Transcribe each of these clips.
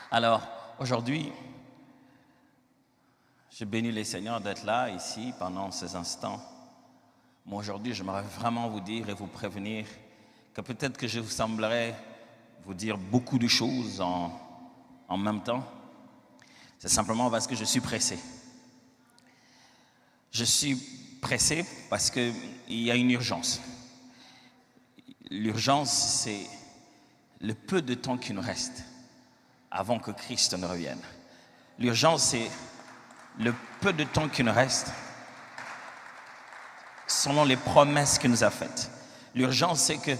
Alors, aujourd'hui, je bénis les Seigneurs d'être là, ici, pendant ces instants. Moi, aujourd'hui, j'aimerais vraiment vous dire et vous prévenir que peut-être que je vous semblerai vous dire beaucoup de choses en même temps. C'est simplement parce que je suis pressé. Je suis pressé parce qu'il y a une urgence. L'urgence, c'est le peu de temps qui nous reste avant que Christ ne revienne. L'urgence, c'est le peu de temps qui nous reste selon les promesses qu'il nous a faites. L'urgence, c'est que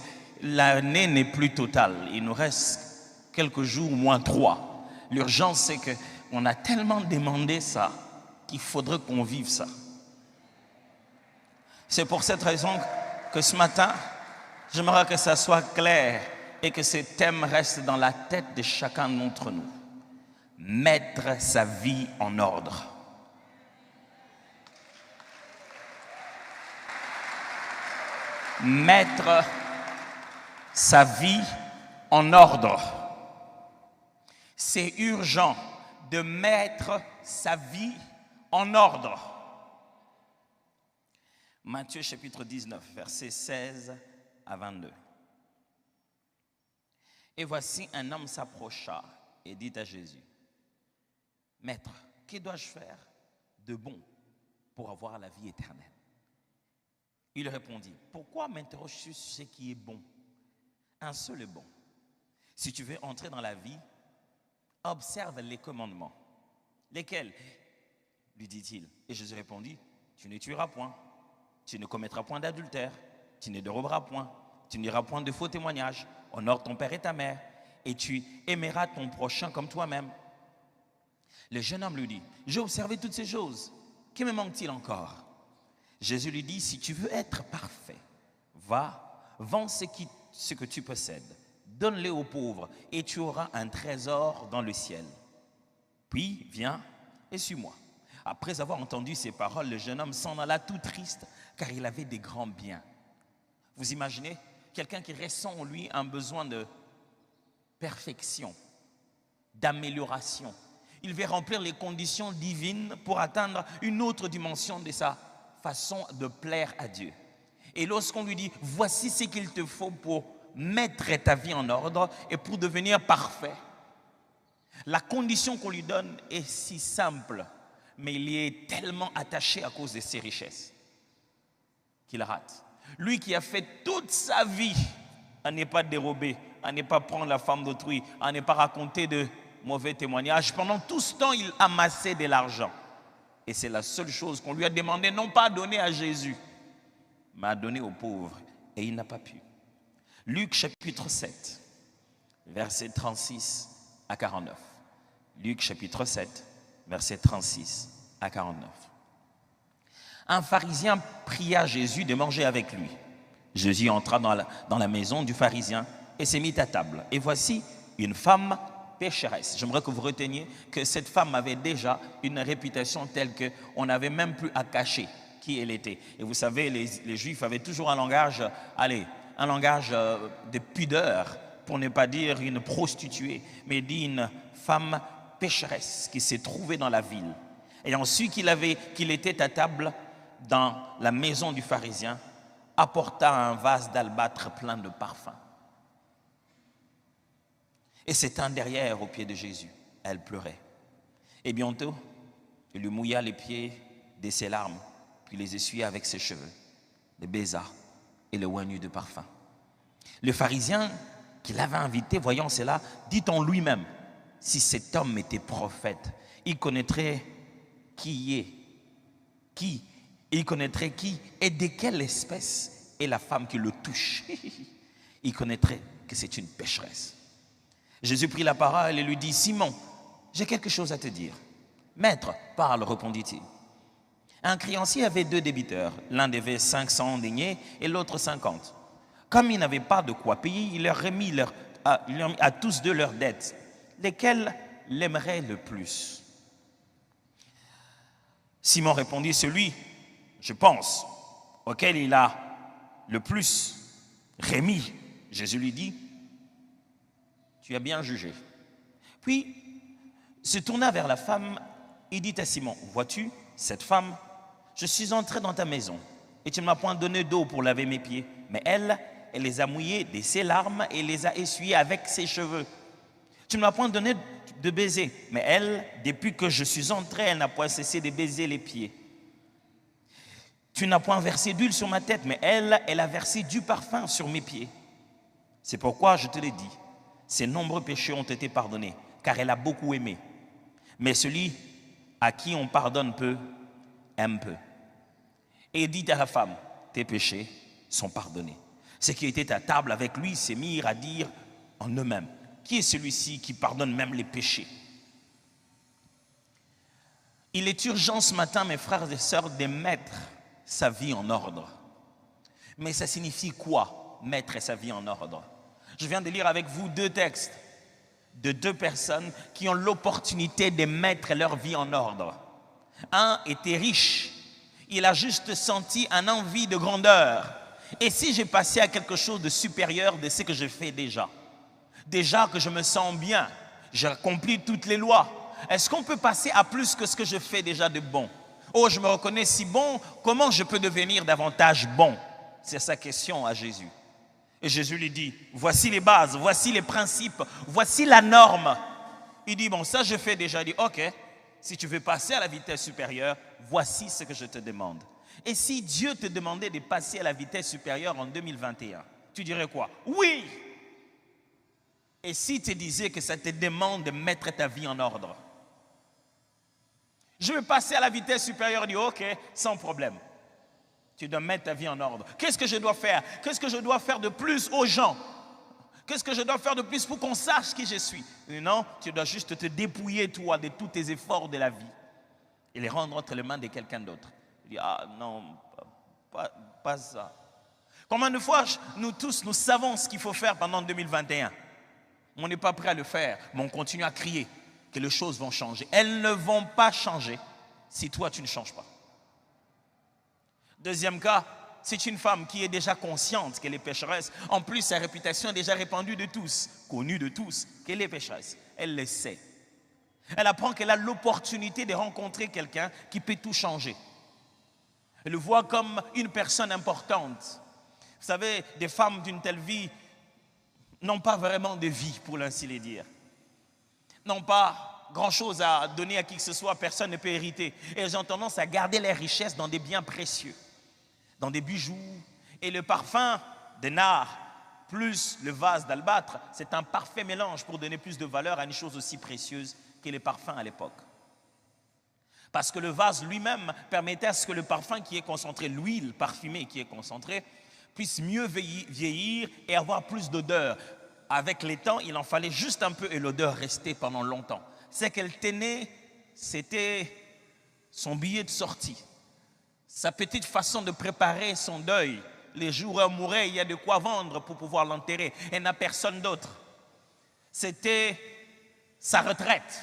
l'année n'est plus totale. Il nous reste quelques jours, moins 3. L'urgence, c'est qu'on a tellement demandé ça qu'il faudrait qu'on vive ça. C'est pour cette raison que ce matin, j'aimerais que ça soit clair et que ce thème reste dans la tête de chacun d'entre nous. Mettre sa vie en ordre. Mettre sa vie en ordre. C'est urgent de mettre sa vie en ordre. Matthieu chapitre 19, versets 16 à 22. Et voici un homme s'approcha et dit à Jésus, « Maître, que dois-je faire de bon pour avoir la vie éternelle ?» Il répondit, « Pourquoi m'interroges-tu sur ce qui est bon? Un seul est bon. Si tu veux entrer dans la vie, observe les commandements. » Lesquels? Lui dit-il. Et Jésus répondit, « Tu ne tueras point, tu ne commettras point d'adultère, tu ne déroberas point, tu n'iras point de faux témoignages, honore ton père et ta mère, et tu aimeras ton prochain comme toi-même. » Le jeune homme lui dit, « J'ai observé toutes ces choses, que me manque-t-il encore ?» Jésus lui dit, « Si tu veux être parfait, va, vends ce que tu possèdes, donne-le aux pauvres, et tu auras un trésor dans le ciel. Puis viens et suis-moi. » Après avoir entendu ces paroles, le jeune homme s'en alla tout triste, car il avait des grands biens. Vous imaginez quelqu'un qui ressent en lui un besoin de perfection, d'amélioration. Il veut remplir les conditions divines pour atteindre une autre dimension de sa façon de plaire à Dieu. Et lorsqu'on lui dit, voici ce qu'il te faut pour mettre ta vie en ordre et pour devenir parfait, la condition qu'on lui donne est si simple, mais il y est tellement attaché à cause de ses richesses qu'il rate. Lui qui a fait toute sa vie à ne pas dérober, à ne pas prendre la femme d'autrui, à ne pas raconter de mauvais témoignages, pendant tout ce temps, il amassait de l'argent. Et c'est la seule chose qu'on lui a demandé, non pas à donner à Jésus, mais à donner aux pauvres. Et il n'a pas pu. Luc chapitre 7, versets 36 à 49. Luc chapitre 7, versets 36 à 49. Un pharisien pria Jésus de manger avec lui. Jésus entra dans la maison du pharisien et s'est mis à table. Et voici une femme pécheresse. J'aimerais que vous reteniez que cette femme avait déjà une réputation telle qu'on n'avait même plus à cacher qui elle était. Et vous savez, les Juifs avaient toujours un langage de pudeur, pour ne pas dire une prostituée, mais d'une femme pécheresse qui s'est trouvée dans la ville. Et ensuite qu'il était à table dans la maison du pharisien, apporta un vase d'albâtre plein de parfums. Et s'étant derrière aux pieds de Jésus, elle pleurait. Et bientôt, il lui mouilla les pieds de ses larmes, puis les essuya avec ses cheveux, les baisa et le oignit de parfum. Le pharisien qui l'avait invité, voyant cela, dit en lui-même, si cet homme était prophète, il connaîtrait il connaîtrait qui et de quelle espèce est la femme qui le touche. Il connaîtrait que c'est une pécheresse. Jésus prit la parole et lui dit, Simon, j'ai quelque chose à te dire. Maître, parle, répondit-il. Un créancier avait 2 débiteurs. L'un devait 500 deniers et l'autre 50. Comme il n'avait pas de quoi payer, il leur remit à tous 2 leurs dettes. Lesquels l'aimeraient le plus? Simon répondit, celui, je pense, auquel il a le plus remis. Jésus lui dit, tu as bien jugé. Puis se tourna vers la femme et dit à Simon, vois-tu, cette femme, je suis entré dans ta maison et tu ne m'as point donné d'eau pour laver mes pieds, mais elle les a mouillés de ses larmes et les a essuyés avec ses cheveux. Tu ne m'as point donné de baiser, mais elle, depuis que je suis entré, elle n'a point cessé de baiser les pieds. Tu n'as point versé d'huile sur ma tête, mais elle a versé du parfum sur mes pieds. C'est pourquoi je te l'ai dit, ses nombreux péchés ont été pardonnés, car elle a beaucoup aimé. Mais celui à qui on pardonne peu, aime peu. Et dit à la femme, tes péchés sont pardonnés. Ceux qui étaient à table avec lui se mirent à dire en eux-mêmes, qui est celui-ci qui pardonne même les péchés? Il est urgent ce matin, mes frères et sœurs, de mettre sa vie en ordre. Mais ça signifie quoi, mettre sa vie en ordre? Je viens de lire avec vous 2 textes de 2 personnes qui ont l'opportunité de mettre leur vie en ordre. Un était riche, il a juste senti une envie de grandeur. Et si j'ai passé à quelque chose de supérieur de ce que je fais déjà que je me sens bien, j'ai accompli toutes les lois, est-ce qu'on peut passer à plus que ce que je fais déjà de bon? Oh, je me reconnais si bon, comment je peux devenir davantage bon? C'est sa question à Jésus. Et Jésus lui dit, voici les bases, voici les principes, voici la norme. Il dit, bon, ça je fais déjà. Il dit, ok, si tu veux passer à la vitesse supérieure, voici ce que je te demande. Et si Dieu te demandait de passer à la vitesse supérieure en 2021, tu dirais quoi? Oui! Et si tu disais que ça te demande de mettre ta vie en ordre? Je veux passer à la vitesse supérieure, il dit, ok, sans problème. Tu dois mettre ta vie en ordre. Qu'est-ce que je dois faire? Qu'est-ce que je dois faire de plus aux gens? Qu'est-ce que je dois faire de plus pour qu'on sache qui je suis? Non, tu dois juste te dépouiller, toi, de tous tes efforts de la vie et les rendre entre les mains de quelqu'un d'autre. Il dit, ah non, pas ça. Combien de fois, nous tous, nous savons ce qu'il faut faire pendant 2021? On n'est pas prêt à le faire, mais on continue à crier que les choses vont changer. Elles ne vont pas changer si toi, tu ne changes pas. Deuxième cas, c'est une femme qui est déjà consciente qu'elle est pécheresse. En plus, sa réputation est déjà répandue de tous, connue de tous, qu'elle est pécheresse. Elle le sait. Elle apprend qu'elle a l'opportunité de rencontrer quelqu'un qui peut tout changer. Elle le voit comme une personne importante. Vous savez, des femmes d'une telle vie n'ont pas vraiment de vie, pour ainsi le dire. N'ont pas grand-chose à donner à qui que ce soit, personne ne peut hériter. Et elles ont tendance à garder leurs richesses dans des biens précieux, dans des bijoux. Et le parfum de nard plus le vase d'albâtre, c'est un parfait mélange pour donner plus de valeur à une chose aussi précieuse que les parfums à l'époque. Parce que le vase lui-même permettait à ce que le parfum qui est concentré, l'huile parfumée qui est concentrée, puisse mieux vieillir et avoir plus d'odeur. Avec les temps, il en fallait juste un peu et l'odeur restait pendant longtemps. Ce qu'elle tenait, c'était son billet de sortie, sa petite façon de préparer son deuil. Les jours où elle mourait, il y a de quoi vendre pour pouvoir l'enterrer. Elle n'a personne d'autre. C'était sa retraite.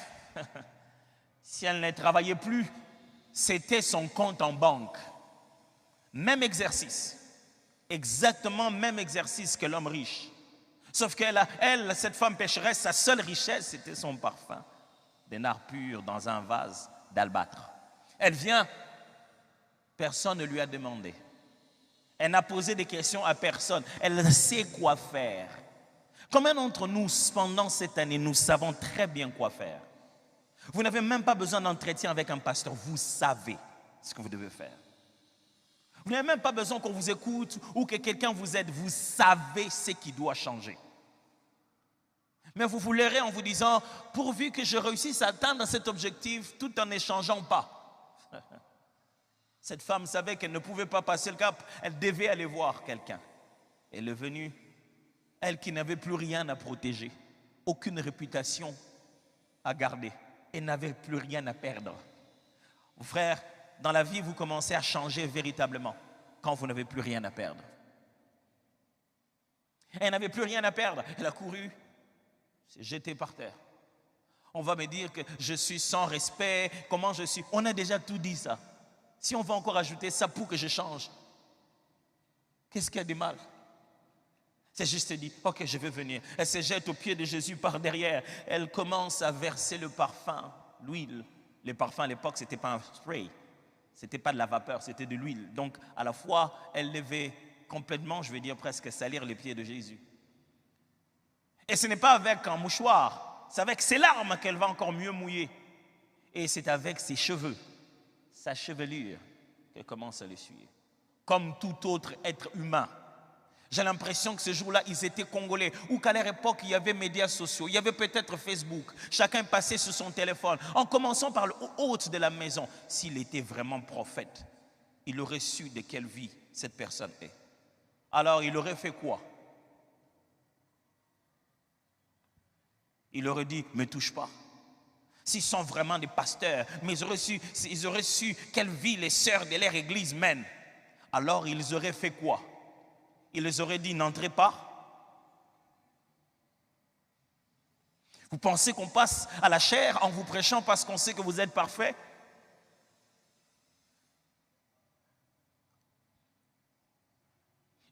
Si elle ne travaillait plus, c'était son compte en banque. Même exercice. Exactement même exercice que l'homme riche. Sauf qu'elle, cette femme pécheresse, sa seule richesse, c'était son parfum de nard pur dans un vase d'albâtre. Elle vient, personne ne lui a demandé. Elle n'a posé des questions à personne. Elle sait quoi faire. Combien d'entre nous, pendant cette année, nous savons très bien quoi faire? Vous n'avez même pas besoin d'entretien avec un pasteur. Vous savez ce que vous devez faire. Vous n'avez même pas besoin qu'on vous écoute ou que quelqu'un vous aide. Vous savez ce qui doit changer. Mais vous vous leurrez en vous disant, pourvu que je réussisse à atteindre cet objectif tout en n'échangeant pas. Cette femme savait qu'elle ne pouvait pas passer le cap. Elle devait aller voir quelqu'un. Elle est venue, elle qui n'avait plus rien à protéger, aucune réputation à garder. Elle n'avait plus rien à perdre. Frère, dans la vie, vous commencez à changer véritablement quand vous n'avez plus rien à perdre. Elle n'avait plus rien à perdre. Elle a couru, s'est jetée par terre. On va me dire que je suis sans respect, comment je suis. On a déjà tout dit ça. Si on va encore ajouter ça pour que je change, qu'est-ce qu'il y a de mal? C'est juste dit, ok, je vais venir. Elle se jette aux pieds de Jésus par derrière. Elle commence à verser le parfum, l'huile. Les parfums à l'époque, ce n'était pas un spray. Ce n'était pas de la vapeur, c'était de l'huile. Donc, à la fois, elle devait complètement, je vais dire presque, salir les pieds de Jésus. Et ce n'est pas avec un mouchoir. C'est avec ses larmes qu'elle va encore mieux mouiller. Et c'est avec ses cheveux, sa chevelure, qu'elle commence à l'essuyer. Comme tout autre être humain. J'ai l'impression que ce jour-là, ils étaient congolais. Ou qu'à leur époque, il y avait médias sociaux. Il y avait peut-être Facebook. Chacun passait sur son téléphone. En commençant par le hôte de la maison. S'il était vraiment prophète, il aurait su de quelle vie cette personne est. Alors, il aurait fait quoi? Il aurait dit, ne me touche pas. S'ils sont vraiment des pasteurs, mais ils auraient su quelle vie les sœurs de leur église mènent. Alors, ils auraient fait quoi? Il les aurait dit, n'entrez pas. Vous pensez qu'on passe à la chair en vous prêchant parce qu'on sait que vous êtes parfait?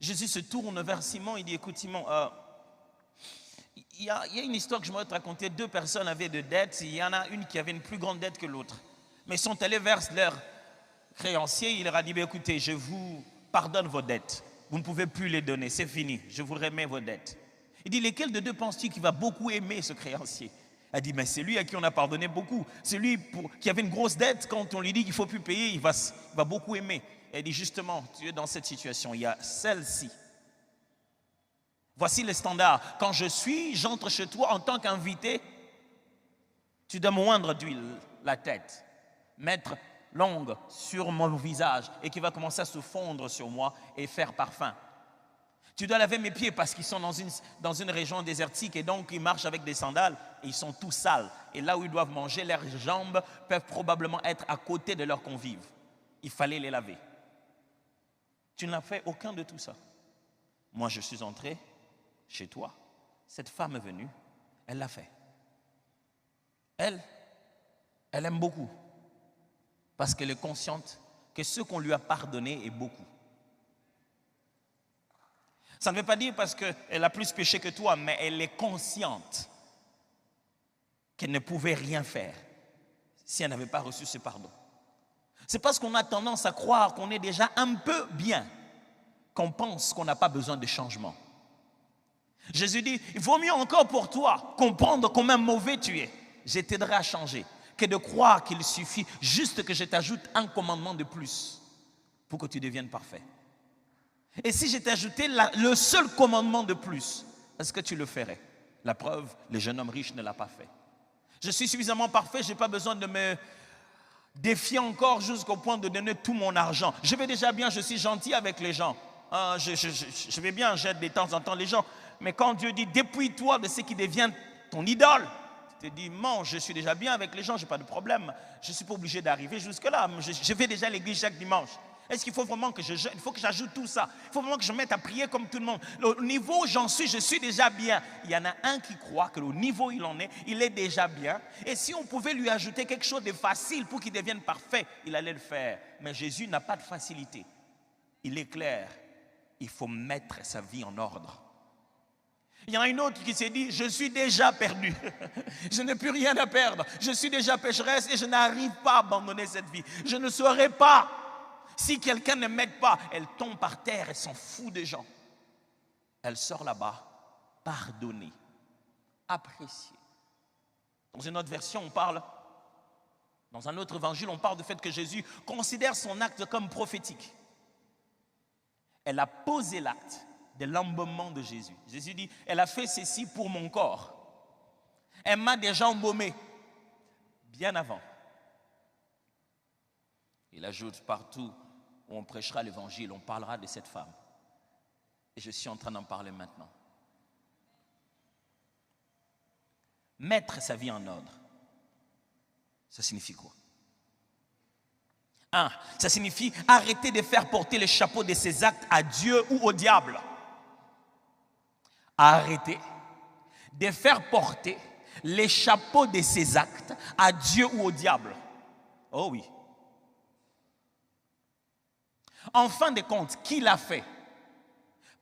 Jésus se tourne vers Simon, il dit, écoute Simon, il y a une histoire que je voudrais te raconter. 2 personnes avaient de dettes, il y en a une qui avait une plus grande dette que l'autre. Mais ils sont allés vers leur créancier, il leur a dit, écoutez, je vous pardonne vos dettes. Vous ne pouvez plus les donner, c'est fini, je vous remets vos dettes. Il dit, lesquels de 2 penses-tu qui va beaucoup aimer ce créancier? Elle dit, mais c'est lui à qui on a pardonné beaucoup. C'est lui qui avait une grosse dette, quand on lui dit qu'il ne faut plus payer, il va beaucoup aimer. Elle dit, justement, tu es dans cette situation, il y a celle-ci. Voici le standard. Quand j'entre chez toi en tant qu'invité, tu dois moindre d'huile la tête, mettre longue sur mon visage et qui va commencer à se fondre sur moi et faire parfum. Tu dois laver mes pieds parce qu'ils sont dans une région désertique et donc ils marchent avec des sandales et ils sont tous sales. Et là où ils doivent manger, leurs jambes peuvent probablement être à côté de leurs convives. Il fallait les laver. Tu n'as fait aucun de tout ça. Moi, je suis entré chez toi. Cette femme est venue, elle l'a fait. Elle aime beaucoup. Parce qu'elle est consciente que ce qu'on lui a pardonné est beaucoup. Ça ne veut pas dire parce qu'elle a plus péché que toi, mais elle est consciente qu'elle ne pouvait rien faire si elle n'avait pas reçu ce pardon. C'est parce qu'on a tendance à croire qu'on est déjà un peu bien qu'on pense qu'on n'a pas besoin de changement. Jésus dit, il vaut mieux encore pour toi comprendre combien mauvais tu es. Je t'aiderai à changer. Que de croire qu'il suffit juste que je t'ajoute un commandement de plus pour que tu deviennes parfait. Et si je t'ajoutais le seul commandement de plus, est-ce que tu le ferais? La preuve, le jeune homme riche ne l'a pas fait. Je suis suffisamment parfait, je n'ai pas besoin de me défier encore jusqu'au point de donner tout mon argent. Je vais déjà bien, je suis gentil avec les gens. Je vais bien, j'aide de temps en temps les gens. Mais quand Dieu dit, dépouille-toi de ce qui devient ton idole, tu te dis, mange, je suis déjà bien avec les gens, je n'ai pas de problème. Je ne suis pas obligé d'arriver jusque-là. Je vais déjà à l'église chaque dimanche. Est-ce qu'il faut vraiment que il faut que j'ajoute tout ça? Il faut vraiment que je me mette à prier comme tout le monde. Au niveau où j'en suis, je suis déjà bien. Il y en a un qui croit que le niveau où il en est, il est déjà bien. Et si on pouvait lui ajouter quelque chose de facile pour qu'il devienne parfait, il allait le faire. Mais Jésus n'a pas de facilité. Il est clair. Il faut mettre sa vie en ordre. Il y en a une autre qui s'est dit, je suis déjà perdu. Je n'ai plus rien à perdre. Je suis déjà pécheresse et je n'arrive pas à abandonner cette vie. Je ne saurais pas. Si quelqu'un ne m'aide pas, elle tombe par terre et s'en fout des gens. Elle sort là-bas, pardonnée, appréciée. Dans une autre version, on parle, dans un autre évangile, on parle du fait que Jésus considère son acte comme prophétique. Elle a posé l'acte de l'embaumement de Jésus. Jésus dit, elle a fait ceci pour mon corps. Elle m'a déjà embaumé, bien avant. Il ajoute, partout où on prêchera l'évangile, on parlera de cette femme. Et je suis en train d'en parler maintenant. Mettre sa vie en ordre, ça signifie quoi? 1, ça signifie arrêter de faire porter le chapeau de ses actes à Dieu ou au diable. Arrêter de faire porter les chapeaux de ses actes à Dieu ou au diable. Oh oui. En fin de compte, qui l'a fait?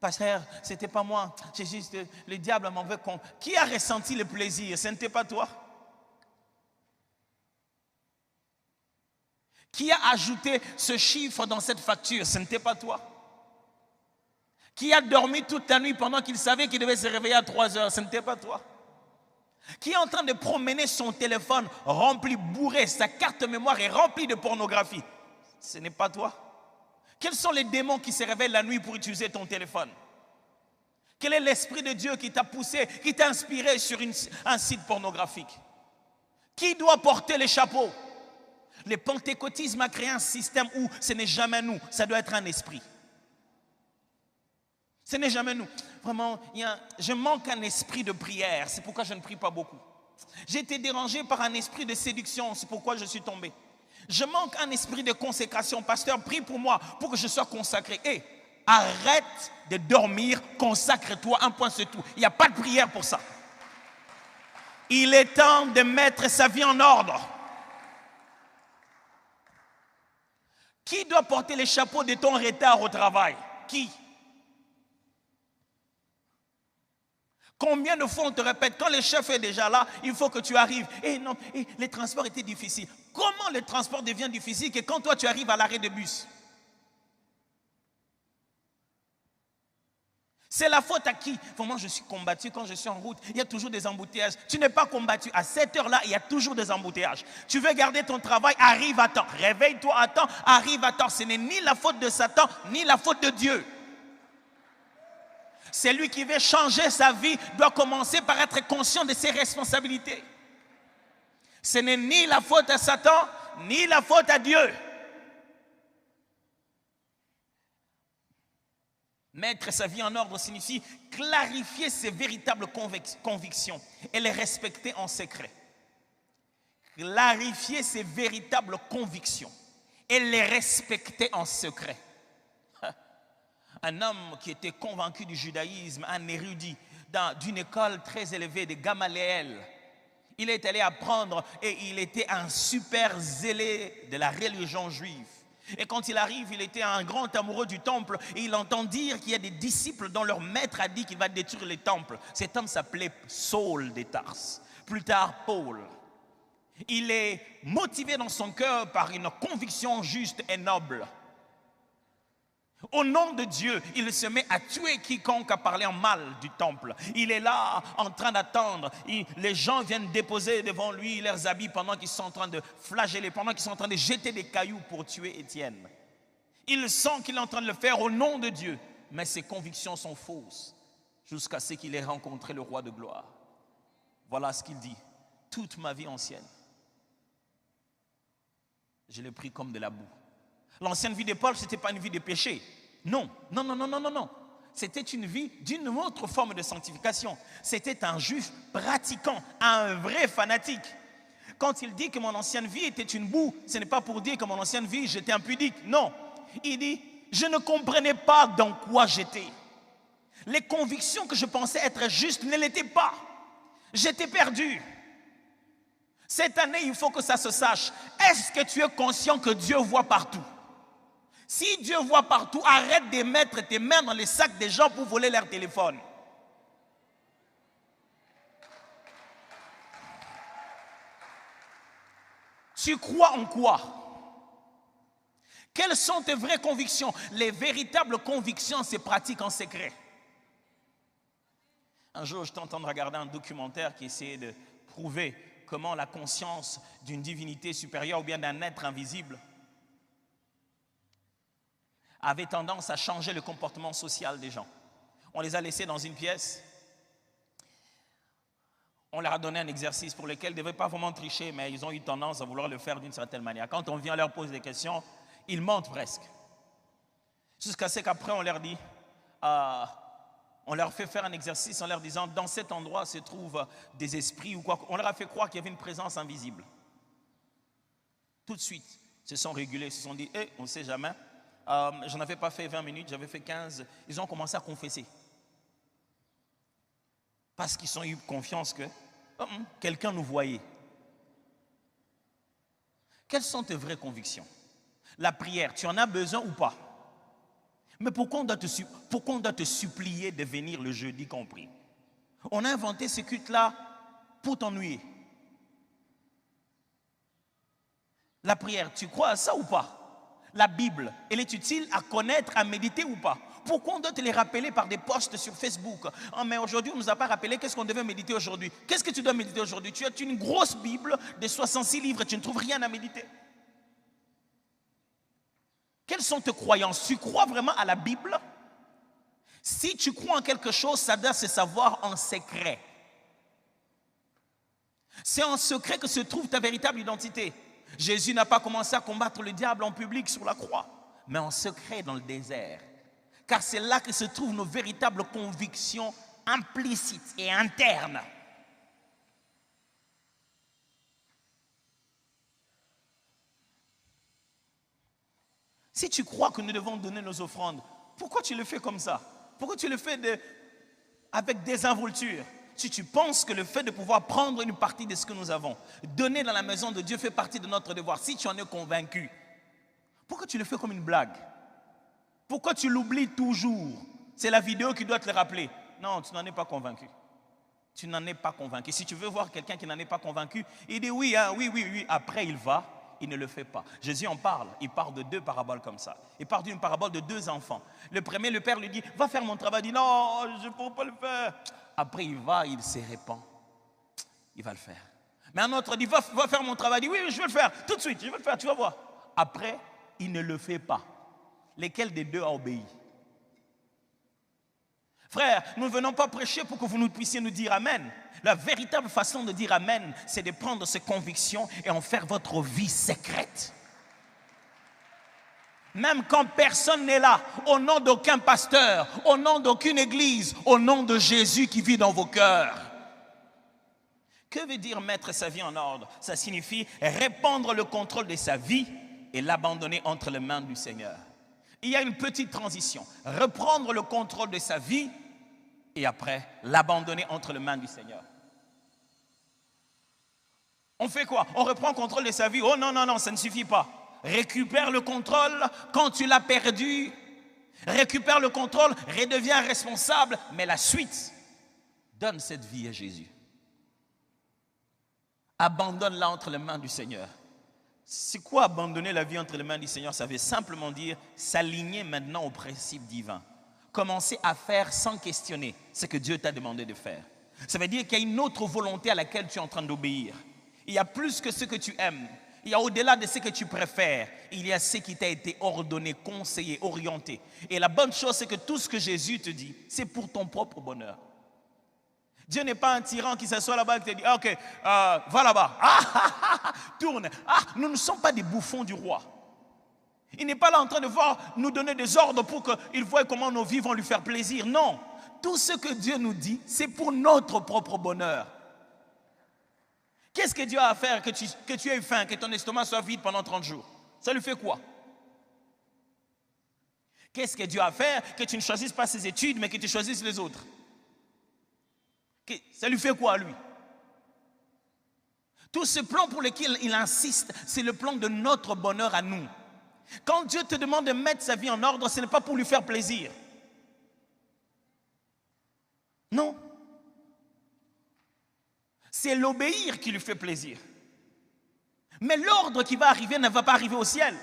Pasteur, ce n'était pas moi. C'est juste le diable m'en veut qu'on. Qui a ressenti le plaisir? Ce n'était pas toi. Qui a ajouté ce chiffre dans cette facture? Ce n'était pas toi. Qui a dormi toute la nuit pendant qu'il savait qu'il devait se réveiller à 3 heures? Ce n'était pas toi. Qui est en train de promener son téléphone rempli, bourré, sa carte mémoire est remplie de pornographie? Ce n'est pas toi. Quels sont les démons qui se réveillent la nuit pour utiliser ton téléphone? Quel est l'Esprit de Dieu qui t'a poussé, qui t'a inspiré sur un site pornographique? Qui doit porter les chapeaux? Le pentecôtisme a créé un système où ce n'est jamais nous, ça doit être un esprit. Ce n'est jamais nous. Vraiment, je manque un esprit de prière, c'est pourquoi je ne prie pas beaucoup. J'ai été dérangé par un esprit de séduction, c'est pourquoi je suis tombé. Je manque un esprit de consécration. Pasteur, prie pour moi, pour que je sois consacré. Hey, arrête de dormir, consacre-toi, un point c'est tout. Il n'y a pas de prière pour ça. Il est temps de mettre sa vie en ordre. Qui doit porter les chapeaux de ton retard au travail? Qui? Combien de fois on te répète, quand le chef est déjà là, il faut que tu arrives. Et non, les transports étaient difficiles. Comment le transport devient difficile que quand toi tu arrives à l'arrêt de bus? C'est la faute à qui? Vraiment, je suis combattu quand je suis en route. Il y a toujours des embouteillages. Tu n'es pas combattu. À cette heure-là, il y a toujours des embouteillages. Tu veux garder ton travail, arrive à temps. Réveille-toi à temps, arrive à temps. Ce n'est ni la faute de Satan, ni la faute de Dieu. Celui qui veut changer sa vie doit commencer par être conscient de ses responsabilités. Ce n'est ni la faute à Satan, ni la faute à Dieu. Mettre sa vie en ordre signifie clarifier ses véritables convictions et les respecter en secret. Clarifier ses véritables convictions et les respecter en secret. Un homme qui était convaincu du judaïsme, un érudit d'une école très élevée de Gamaliel. Il est allé apprendre et il était un super zélé de la religion juive. Et quand il arrive, il était un grand amoureux du temple et il entend dire qu'il y a des disciples dont leur maître a dit qu'il va détruire les temples. Cet homme s'appelait Saul de Tarse, plus tard Paul. Il est motivé dans son cœur par une conviction juste et noble. Au nom de Dieu, il se met à tuer quiconque a parlé en mal du temple. Il est là en train d'attendre. Les gens viennent déposer devant lui leurs habits pendant qu'ils sont en train de flageller, pendant qu'ils sont en train de jeter des cailloux pour tuer Étienne. Il sent qu'il est en train de le faire au nom de Dieu, mais ses convictions sont fausses jusqu'à ce qu'il ait rencontré le roi de gloire. Voilà ce qu'il dit. Toute ma vie ancienne, je l'ai pris comme de la boue. L'ancienne vie de Paul, ce n'était pas une vie de péché. Non. C'était une vie d'une autre forme de sanctification. C'était un juif pratiquant, un vrai fanatique. Quand il dit que mon ancienne vie était une boue, ce n'est pas pour dire que mon ancienne vie, j'étais impudique. Non. Il dit, je ne comprenais pas dans quoi j'étais. Les convictions que je pensais être justes ne l'étaient pas. J'étais perdu. Cette année, il faut que ça se sache. Est-ce que tu es conscient que Dieu voit partout? Si Dieu voit partout, arrête de mettre tes mains dans les sacs des gens pour voler leur téléphone. Tu crois en quoi? Quelles sont tes vraies convictions? Les véritables convictions se pratiquent en secret. Un jour, je t'entends regarder un documentaire qui essayait de prouver comment la conscience d'une divinité supérieure ou bien d'un être invisible avait tendance à changer le comportement social des gens. On les a laissés dans une pièce. On leur a donné un exercice pour lequel ils ne devaient pas vraiment tricher, mais ils ont eu tendance à vouloir le faire d'une certaine manière. Quand on vient leur poser des questions, ils mentent presque. Jusqu'à ce qu'après on leur dit, on leur fait faire un exercice en leur disant, dans cet endroit se trouvent des esprits ou quoi. On leur a fait croire qu'il y avait une présence invisible. Tout de suite, ils se sont régulés, ils se sont dit, on ne sait jamais. J'en avais pas fait 20 minutes, j'avais fait 15. Ils ont commencé à confesser. Parce qu'ils ont eu confiance que quelqu'un nous voyait. Quelles sont tes vraies convictions? La prière, tu en as besoin ou pas? Mais pourquoi on doit te supplier de venir le jeudi compris? On a inventé ce culte-là pour t'ennuyer. La prière, tu crois à ça ou pas? La Bible, elle est utile à connaître, à méditer ou pas? Pourquoi on doit te les rappeler par des posts sur Facebook? Oh, mais aujourd'hui, on ne nous a pas rappelé qu'est-ce qu'on devait méditer aujourd'hui. Qu'est-ce que tu dois méditer aujourd'hui? Tu as une grosse Bible de 66 livres et tu ne trouves rien à méditer. Quelles sont tes croyances? Tu crois vraiment à la Bible? Si tu crois en quelque chose, ça doit se savoir en secret. C'est en secret que se trouve ta véritable identité. Jésus n'a pas commencé à combattre le diable en public sur la croix, mais en secret dans le désert. Car c'est là que se trouvent nos véritables convictions implicites et internes. Si tu crois que nous devons donner nos offrandes, pourquoi tu le fais comme ça? Pourquoi tu le fais avec désinvolture? Si tu penses que le fait de pouvoir prendre une partie de ce que nous avons, donner dans la maison de Dieu fait partie de notre devoir, si tu en es convaincu, pourquoi tu le fais comme une blague? Pourquoi tu l'oublies toujours? C'est la vidéo qui doit te le rappeler. Non, tu n'en es pas convaincu. Tu n'en es pas convaincu. Si tu veux voir quelqu'un qui n'en est pas convaincu, il dit oui, hein, oui. Après, il ne le fait pas. Jésus en parle. Il parle de 2 paraboles comme ça. Il parle d'une parabole de 2 enfants. Le premier, le père lui dit, va faire mon travail. Il dit, non, je ne peux pas le faire. Après, il se répand. Il va le faire. Mais un autre dit, va faire mon travail. Il dit, oui, je vais le faire. Tout de suite, je vais le faire, tu vas voir. Après, il ne le fait pas. Lesquels des 2 a obéi? Frère, nous ne venons pas prêcher pour que vous nous puissiez nous dire Amen. La véritable façon de dire Amen, c'est de prendre ces convictions et en faire votre vie secrète. Même quand personne n'est là, au nom d'aucun pasteur, au nom d'aucune église, au nom de Jésus qui vit dans vos cœurs. Que veut dire mettre sa vie en ordre? Ça signifie répandre le contrôle de sa vie et l'abandonner entre les mains du Seigneur. Il y a une petite transition. Reprendre le contrôle de sa vie et après l'abandonner entre les mains du Seigneur. On fait quoi? On reprend le contrôle de sa vie. Oh non, ça ne suffit pas. Récupère le contrôle quand tu l'as perdu. Récupère le contrôle, redeviens responsable. Mais la suite, donne cette vie à Jésus. Abandonne-la entre les mains du Seigneur. C'est quoi abandonner la vie entre les mains du Seigneur? Ça veut simplement dire s'aligner maintenant aux principes divins. Commencer à faire sans questionner ce que Dieu t'a demandé de faire. Ça veut dire qu'il y a une autre volonté à laquelle tu es en train d'obéir. Il y a plus que ce que tu aimes. Il y a au-delà de ce que tu préfères. Il y a ce qui t'a été ordonné, conseillé, orienté. Et la bonne chose, c'est que tout ce que Jésus te dit, c'est pour ton propre bonheur. Dieu n'est pas un tyran qui s'assoit là-bas et te dit, ok, va là-bas, tourne. Nous ne sommes pas des bouffons du roi. Il n'est pas là en train de nous donner des ordres pour qu'il voie comment nos vies vont lui faire plaisir. Non, tout ce que Dieu nous dit, c'est pour notre propre bonheur. Qu'est-ce que Dieu a à faire que tu aies faim, que ton estomac soit vide pendant 30 jours? Ça lui fait quoi? Qu'est-ce que Dieu a à faire que tu ne choisisses pas ses études, mais que tu choisisses les autres? Ça lui fait quoi, lui? Tout ce plan pour lequel il insiste, c'est le plan de notre bonheur à nous. Quand Dieu te demande de mettre sa vie en ordre, ce n'est pas pour lui faire plaisir. Non. C'est l'obéir qui lui fait plaisir. Mais l'ordre qui va arriver ne va pas arriver au ciel.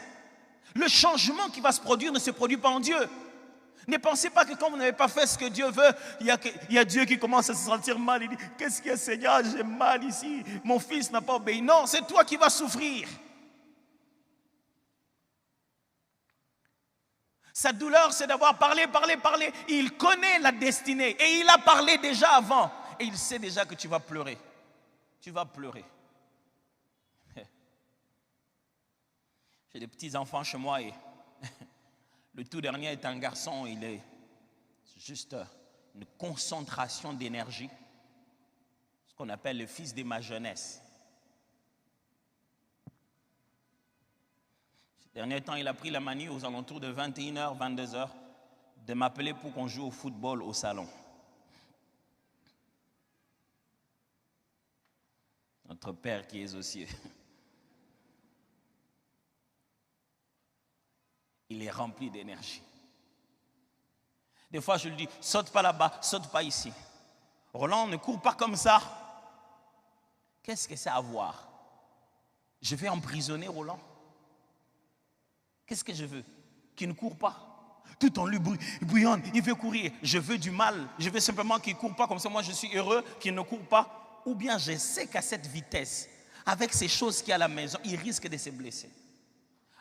Le changement qui va se produire ne se produit pas en Dieu. Ne pensez pas que quand vous n'avez pas fait ce que Dieu veut, il y a Dieu qui commence à se sentir mal. Il dit, qu'est-ce qu'il y a, Seigneur, j'ai mal ici. Mon fils n'a pas obéi. Non, c'est toi qui vas souffrir. Sa douleur, c'est d'avoir parlé. Il connaît la destinée et il a parlé déjà avant. Et il sait déjà que tu vas pleurer. Tu vas pleurer. J'ai des petits-enfants chez moi et le tout dernier est un garçon. Il est juste une concentration d'énergie. Ce qu'on appelle le fils de ma jeunesse. Ces derniers temps, il a pris la manie aux alentours de 21h, 22h de m'appeler pour qu'on joue au football au salon. Notre Père qui est aux cieux. Il est rempli d'énergie. Des fois, je lui dis, saute pas là-bas, saute pas ici. Roland, ne cours pas comme ça. Qu'est-ce que ça a à voir? Je vais emprisonner Roland. Qu'est-ce que je veux? Qu'il ne court pas. Tout en lui bouillonne, il veut courir. Je veux du mal. Je veux simplement qu'il ne court pas, comme ça moi je suis heureux qu'il ne court pas. Ou bien je sais qu'à cette vitesse, avec ces choses qu'il y a à la maison, il risque de se blesser.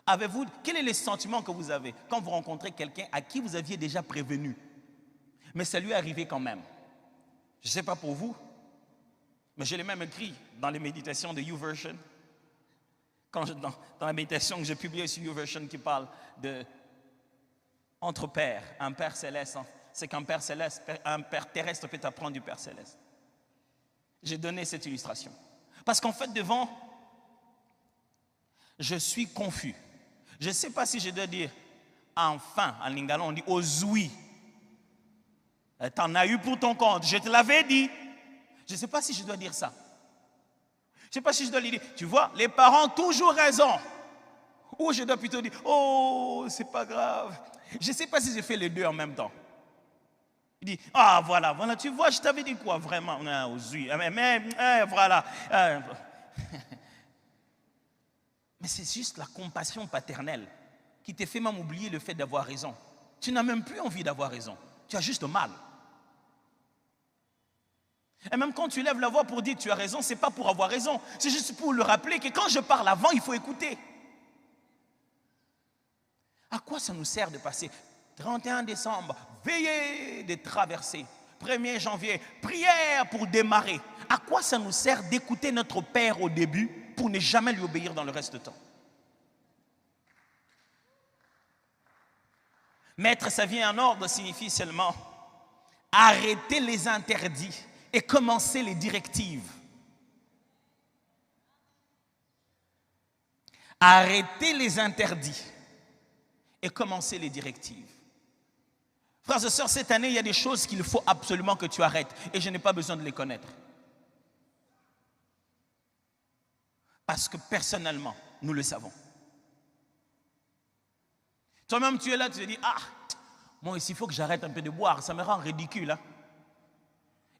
Avez-vous, quel est le sentiment que vous avez quand vous rencontrez quelqu'un à qui vous aviez déjà prévenu, mais ça lui est arrivé quand même? Je ne sais pas pour vous, mais je l'ai même écrit dans les méditations de YouVersion. Dans la méditation que j'ai publiée sur YouVersion qui parle de entre pères, un père céleste, c'est qu'un père céleste, un père terrestre peut apprendre du père céleste. J'ai donné cette illustration. Parce qu'en fait, devant, je suis confus. Je ne sais pas si je dois dire enfin, en lingala, on dit ozui. T'en as eu pour ton compte, je te l'avais dit. Je ne sais pas si je dois dire ça. Je ne sais pas si je dois lui dire, tu vois, les parents ont toujours raison. Ou je dois plutôt dire, oh, c'est pas grave. Je ne sais pas si je fais les deux en même temps. Il dit, ah voilà, tu vois, je t'avais dit quoi vraiment? Mais voilà. Mais c'est juste la compassion paternelle qui te fait même oublier le fait d'avoir raison. Tu n'as même plus envie d'avoir raison. Tu as juste mal. Et même quand tu lèves la voix pour dire que tu as raison, ce n'est pas pour avoir raison. C'est juste pour le rappeler que quand je parle avant, il faut écouter. À quoi ça nous sert de passer 31 décembre, veillée de traverser, 1er janvier, prière pour démarrer? À quoi ça nous sert d'écouter notre Père au début pour ne jamais lui obéir dans le reste du temps? Mettre sa vie en ordre signifie seulement arrêter les interdits et commencer les directives. Arrêter les interdits et commencer les directives. Frères et sœurs, cette année, il y a des choses qu'il faut absolument que tu arrêtes et je n'ai pas besoin de les connaître. Parce que personnellement, nous le savons. Toi-même, tu es là, tu te dis, ah, moi ici, il faut que j'arrête un peu de boire, ça me rend ridicule. Hein?